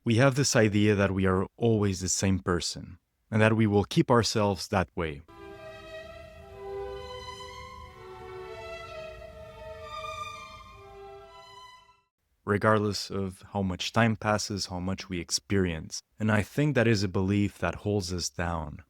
We have this idea that we are always the same person, and that we will keep ourselves that way. Regardless of how much time passes, how much we experience. And I think that is a belief that holds us down.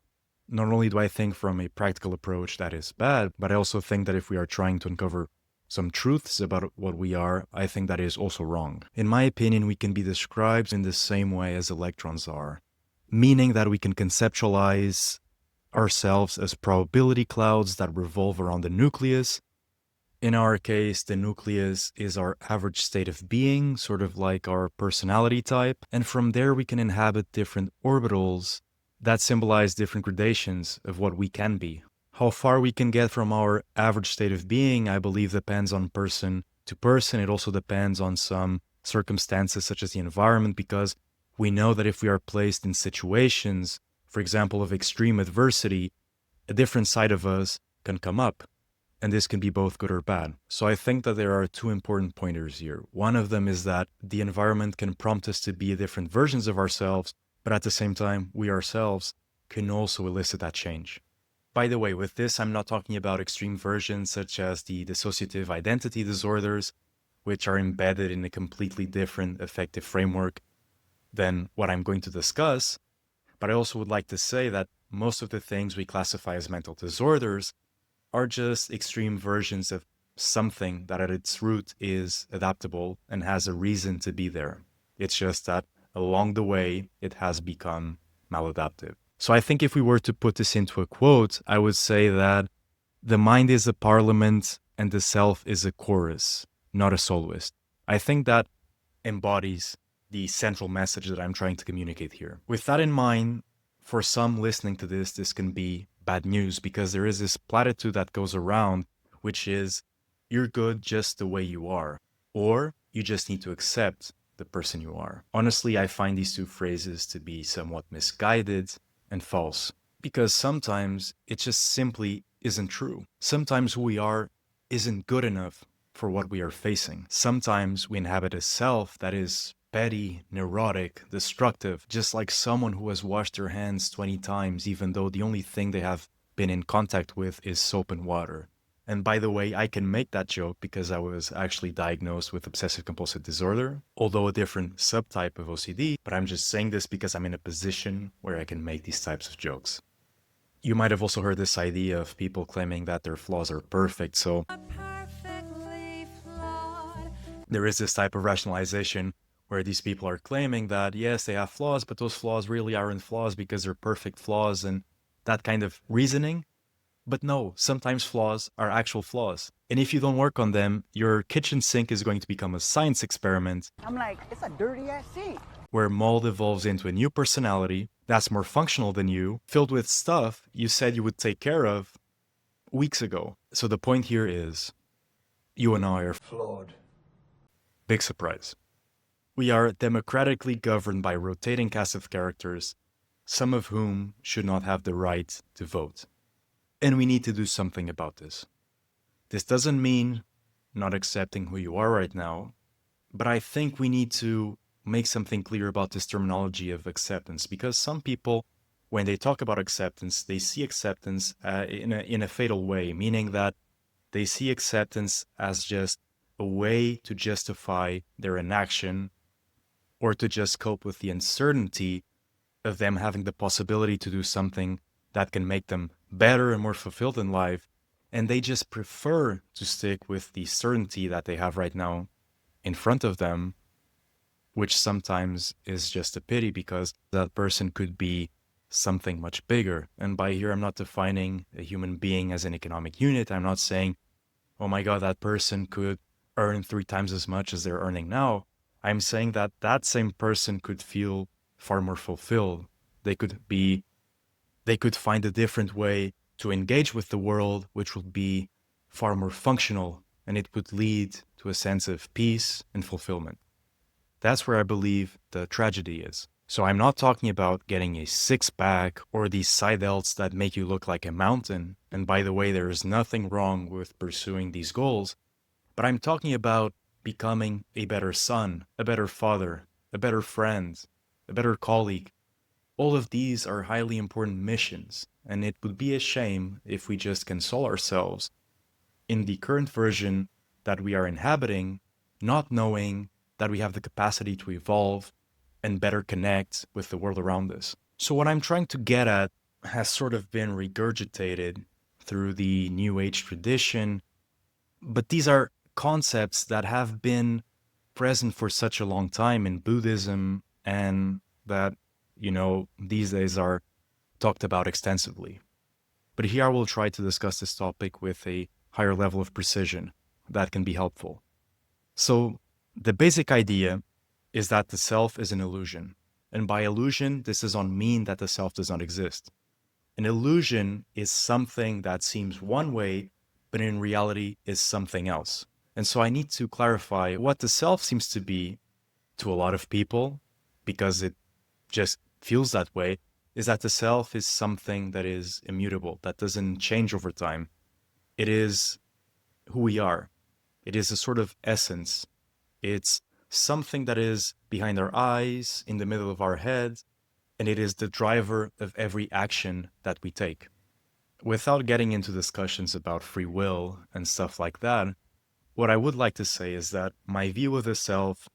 Not only do I think from a practical approach that is bad, but I also think that if we are trying to uncover some truths about what we are, I think that is also wrong. In my opinion, we can be described in the same way as electrons are, meaning that we can conceptualize ourselves as probability clouds that revolve around the nucleus. In our case, the nucleus is our average state of being, sort of like our personality type, and from there we can inhabit different orbitals that symbolize different gradations of what we can be. How far we can get from our average state of being, I believe, depends on person to person. It also depends on some circumstances such as the environment, because we know that if we are placed in situations, for example, of extreme adversity, a different side of us can come up. And this can be both good or bad. So I think that there are two important pointers here. One of them is that the environment can prompt us to be different versions of ourselves, but at the same time, we ourselves can also elicit that change. By the way, with this, I'm not talking about extreme versions such as the dissociative identity disorders, which are embedded in a completely different affective framework than what I'm going to discuss. But I also would like to say that most of the things we classify as mental disorders are just extreme versions of something that at its root is adaptable and has a reason to be there. It's just that along the way, it has become maladaptive. So I think if we were to put this into a quote, I would say that the mind is a parliament and the self is a chorus, not a soloist. I think that embodies the central message that I'm trying to communicate here. With that in mind, for some listening to this can be bad news, because there is this platitude that goes around, which is, you're good just the way you are, or you just need to accept the person you are. Honestly, I find these two phrases to be somewhat misguided and false, because sometimes it just simply isn't true. Sometimes who we are isn't good enough for what we are facing. Sometimes we inhabit a self that is petty, neurotic, destructive, just like someone who has washed their hands 20 times, even though the only thing they have been in contact with is soap and water. And by the way, I can make that joke because I was actually diagnosed with obsessive compulsive disorder, although a different subtype of OCD, but I'm just saying this because I'm in a position where I can make these types of jokes. You might have also heard this idea of people claiming that their flaws are perfect, so there is this type of rationalization where these people are claiming that, yes, they have flaws, but those flaws really aren't flaws because they're perfect flaws, and that kind of reasoning. But no, sometimes flaws are actual flaws. And if you don't work on them, your kitchen sink is going to become a science experiment. I'm like, it's a dirty ass sink. Where mold evolves into a new personality that's more functional than you, filled with stuff you said you would take care of weeks ago. So the point here is, you and I are flawed. Big surprise. We are democratically governed by a rotating cast of characters, some of whom should not have the right to vote. And we need to do something about this. This doesn't mean not accepting who you are right now, but I think we need to make something clear about this terminology of acceptance, because some people, when they talk about acceptance, they see acceptance in a fatal way, meaning that they see acceptance as just a way to justify their inaction, or to just cope with the uncertainty of them having the possibility to do something that can make them better and more fulfilled in life. And they just prefer to stick with the certainty that they have right now in front of them, which sometimes is just a pity, because that person could be something much bigger. And by here, I'm not defining a human being as an economic unit. I'm not saying, oh my God, that person could earn 3 times as much as they're earning now. I'm saying that that same person could feel far more fulfilled. They could find a different way to engage with the world, which would be far more functional, and it would lead to a sense of peace and fulfillment. That's where I believe the tragedy is. So I'm not talking about getting a six-pack or these side delts that make you look like a mountain. And by the way, there is nothing wrong with pursuing these goals, but I'm talking about becoming a better son, a better father, a better friend, a better colleague. All of these are highly important missions, and it would be a shame if we just console ourselves in the current version that we are inhabiting, not knowing that we have the capacity to evolve and better connect with the world around us. So, what I'm trying to get at has sort of been regurgitated through the New Age tradition, but these are concepts that have been present for such a long time in Buddhism and that, these days are talked about extensively. But here I will try to discuss this topic with a higher level of precision that can be helpful. So, the basic idea is that the self is an illusion. And by illusion, this does not mean that the self does not exist. An illusion is something that seems one way, but in reality is something else. And so I need to clarify what the self seems to be to a lot of people, because it just feels that way, is that the self is something that is immutable, that doesn't change over time. It is who we are. It is a sort of essence. It's something that is behind our eyes, in the middle of our head, and it is the driver of every action that we take. Without getting into discussions about free will and stuff like that, what I would like to say is that my view of the self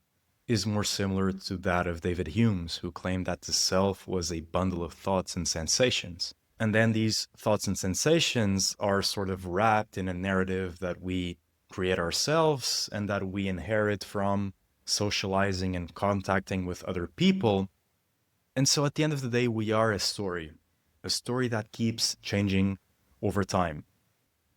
is more similar to that of David Hume's, who claimed that the self was a bundle of thoughts and sensations. And then these thoughts and sensations are sort of wrapped in a narrative that we create ourselves and that we inherit from socializing and contacting with other people. And so at the end of the day, we are a story that keeps changing over time.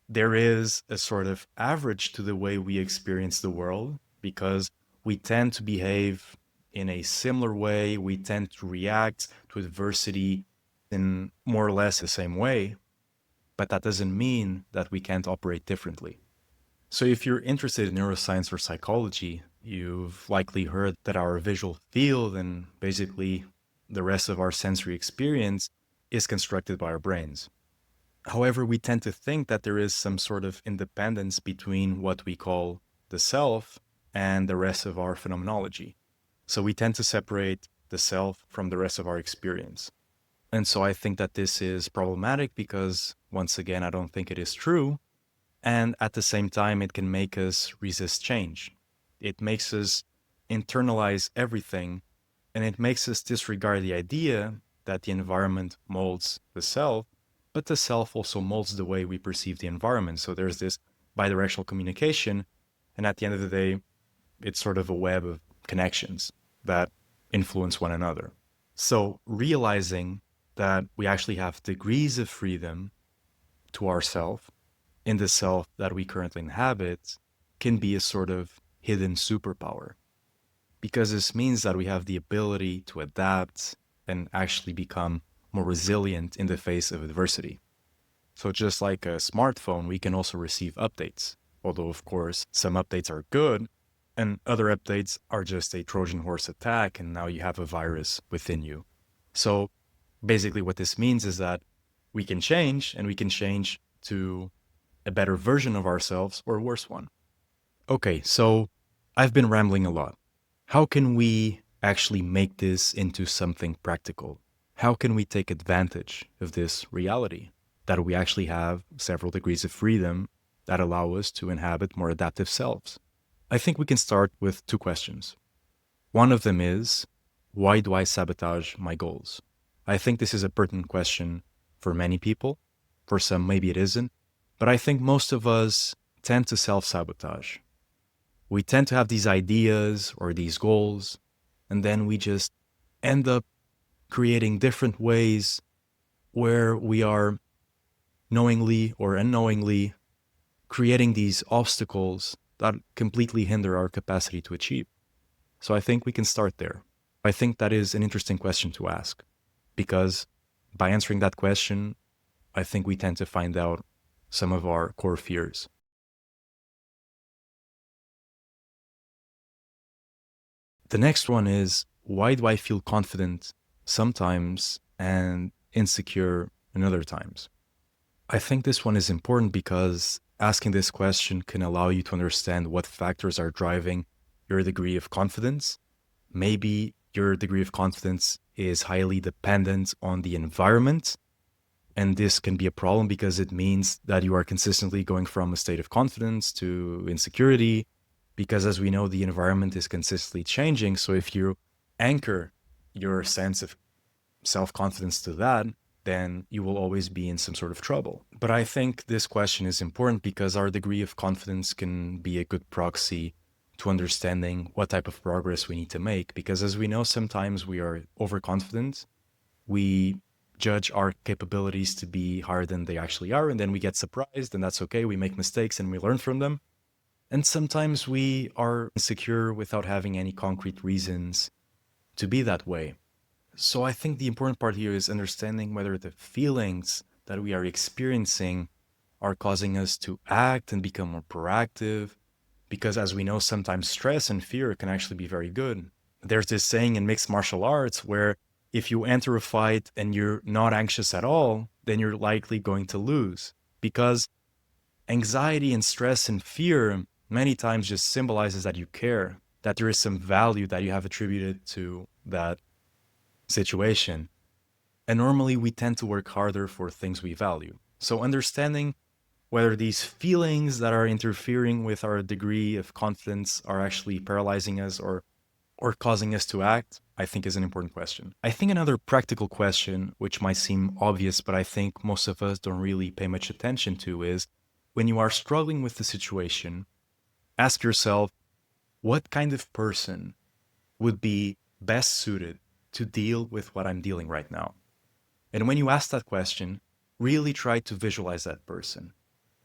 There is a sort of average to the way we experience the world because we tend to behave in a similar way. We tend to react to adversity in more or less the same way, but that doesn't mean that we can't operate differently. So if you're interested in neuroscience or psychology, you've likely heard that our visual field and basically the rest of our sensory experience is constructed by our brains. However, we tend to think that there is some sort of independence between what we call the self and the rest of our phenomenology. So we tend to separate the self from the rest of our experience. And so I think that this is problematic because, once again, I don't think it is true. And at the same time, it can make us resist change. It makes us internalize everything, and it makes us disregard the idea that the environment molds the self, but the self also molds the way we perceive the environment. So there's this bidirectional communication, and at the end of the day, it's sort of a web of connections that influence one another. So realizing that we actually have degrees of freedom to ourself in the self that we currently inhabit can be a sort of hidden superpower. Because this means that we have the ability to adapt and actually become more resilient in the face of adversity. So just like a smartphone, we can also receive updates. Although, of course, some updates are good and other updates are just a Trojan horse attack and now you have a virus within you. So basically what this means is that we can change, and we can change to a better version of ourselves or a worse one. Okay, so I've been rambling a lot. How can we actually make this into something practical? How can we take advantage of this reality that we actually have several degrees of freedom that allow us to inhabit more adaptive selves? I think we can start with two questions. One of them is, why do I sabotage my goals? I think this is a pertinent question for many people. For some, maybe it isn't. But I think most of us tend to self-sabotage. We tend to have these ideas or these goals, and then we just end up creating different ways where we are knowingly or unknowingly creating these obstacles that completely hinder our capacity to achieve. So I think we can start there. I think that is an interesting question to ask, because by answering that question, I think we tend to find out some of our core fears. The next one is, why do I feel confident sometimes and insecure in other times? I think this one is important because asking this question can allow you to understand what factors are driving your degree of confidence. Maybe your degree of confidence is highly dependent on the environment. And this can be a problem because it means that you are consistently going from a state of confidence to insecurity, because as we know, the environment is consistently changing. So if you anchor your sense of self-confidence to that, then you will always be in some sort of trouble. But I think this question is important because our degree of confidence can be a good proxy to understanding what type of progress we need to make. Because as we know, sometimes we are overconfident. We judge our capabilities to be higher than they actually are, and then we get surprised, and that's okay. We make mistakes and we learn from them. And sometimes we are insecure without having any concrete reasons to be that way. So I think the important part here is understanding whether the feelings that we are experiencing are causing us to act and become more proactive. Because as we know, sometimes stress and fear can actually be very good. There's this saying in mixed martial arts where if you enter a fight and you're not anxious at all, then you're likely going to lose. Because anxiety and stress and fear many times just symbolizes that you care, that there is some value that you have attributed to that situation. And normally we tend to work harder for things we value. So understanding whether these feelings that are interfering with our degree of confidence are actually paralyzing us or causing us to act, I think is an important question. I think another practical question, which might seem obvious, but I think most of us don't really pay much attention to, is when you are struggling with the situation, ask yourself, what kind of person would be best suited to deal with what I'm dealing right now? And when you ask that question, really try to visualize that person.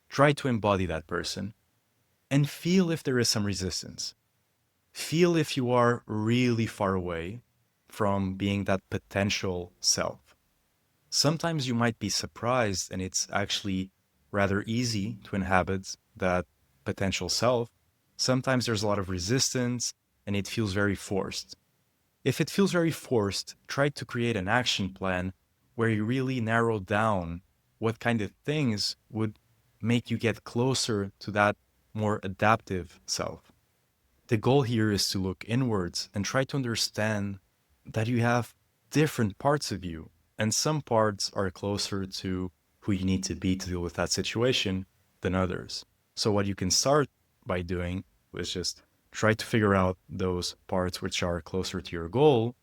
Try to embody that person and feel if there is some resistance. Feel if you are really far away from being that potential self. Sometimes you might be surprised and it's actually rather easy to inhabit that potential self. Sometimes there's a lot of resistance and it feels very forced. If it feels very forced, try to create an action plan where you really narrow down what kind of things would make you get closer to that more adaptive self. The goal here is to look inwards and try to understand that you have different parts of you, and some parts are closer to who you need to be to deal with that situation than others. So what you can start by doing is just try to figure out those parts which are closer to your goal,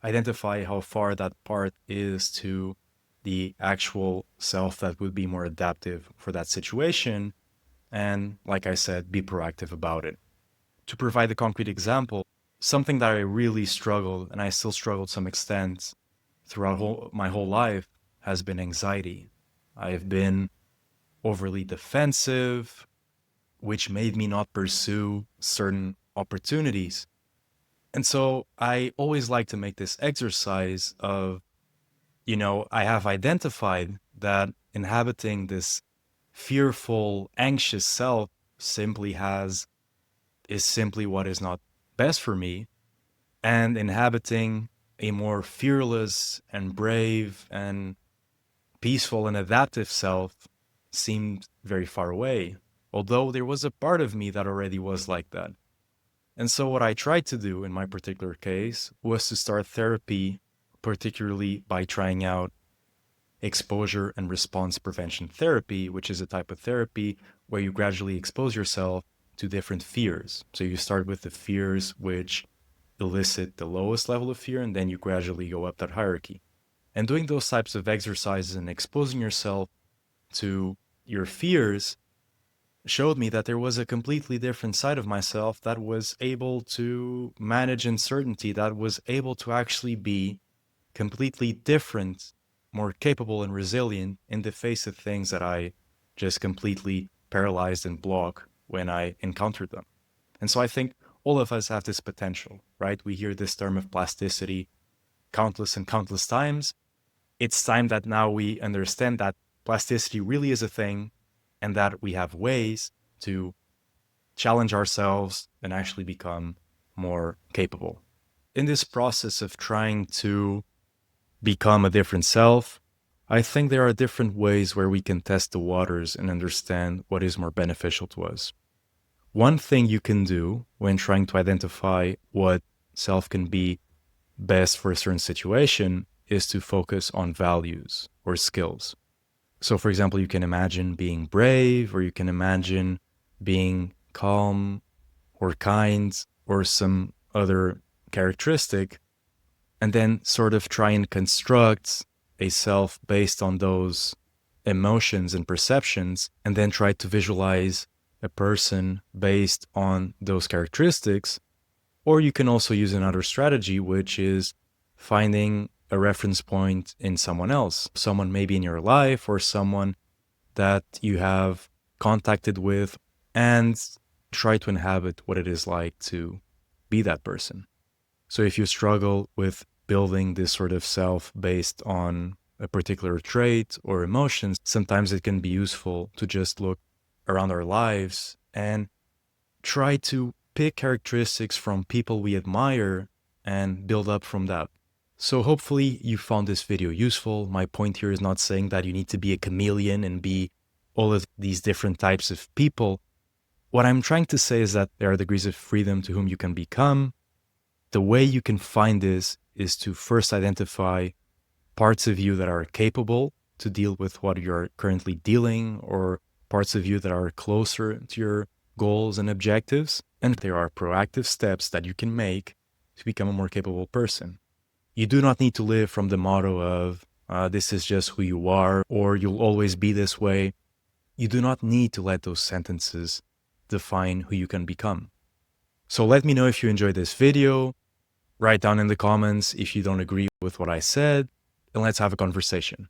identify how far that part is to the actual self that would be more adaptive for that situation, and like I said, be proactive about it. To provide a concrete example, something that I really struggled, and I still struggle to some extent throughout my whole life, has been anxiety. I've been overly defensive, which made me not pursue certain opportunities. And so I always like to make this exercise of, I have identified that inhabiting this fearful, anxious self is simply what is not best for me. And inhabiting a more fearless and brave and peaceful and adaptive self seemed very far away, although there was a part of me that already was like that. And so what I tried to do in my particular case was to start therapy, particularly by trying out exposure and response prevention therapy, which is a type of therapy where you gradually expose yourself to different fears. So you start with the fears which elicit the lowest level of fear, and then you gradually go up that hierarchy. And doing those types of exercises and exposing yourself to your fears showed me that there was a completely different side of myself that was able to manage uncertainty, that was able to actually be completely different, more capable and resilient in the face of things that I just completely paralyzed and blocked when I encountered them. And so I think all of us have this potential, right? We hear this term of plasticity countless and countless times. It's time that now we understand that plasticity really is a thing and that we have ways to challenge ourselves and actually become more capable. In this process of trying to become a different self, I think there are different ways where we can test the waters and understand what is more beneficial to us. One thing you can do when trying to identify what self can be best for a certain situation is to focus on values or skills. So, for example, you can imagine being brave, or you can imagine being calm or kind or some other characteristic, and then sort of try and construct a self based on those emotions and perceptions, and then try to visualize a person based on those characteristics. Or you can also use another strategy, which is finding a reference point in someone else, someone maybe in your life or someone that you have contacted with, and try to inhabit what it is like to be that person. So if you struggle with building this sort of self based on a particular trait or emotions, sometimes it can be useful to just look around our lives and try to pick characteristics from people we admire and build up from that. So hopefully you found this video useful. My point here is not saying that you need to be a chameleon and be all of these different types of people. What I'm trying to say is that there are degrees of freedom to whom you can become. The way you can find this is to first identify parts of you that are capable to deal with what you're currently dealing, or parts of you that are closer to your goals and objectives. And there are proactive steps that you can make to become a more capable person. You do not need to live from the motto of, this is just who you are, or you'll always be this way. You do not need to let those sentences define who you can become. So let me know if you enjoyed this video. Write down in the comments if you don't agree with what I said, and let's have a conversation.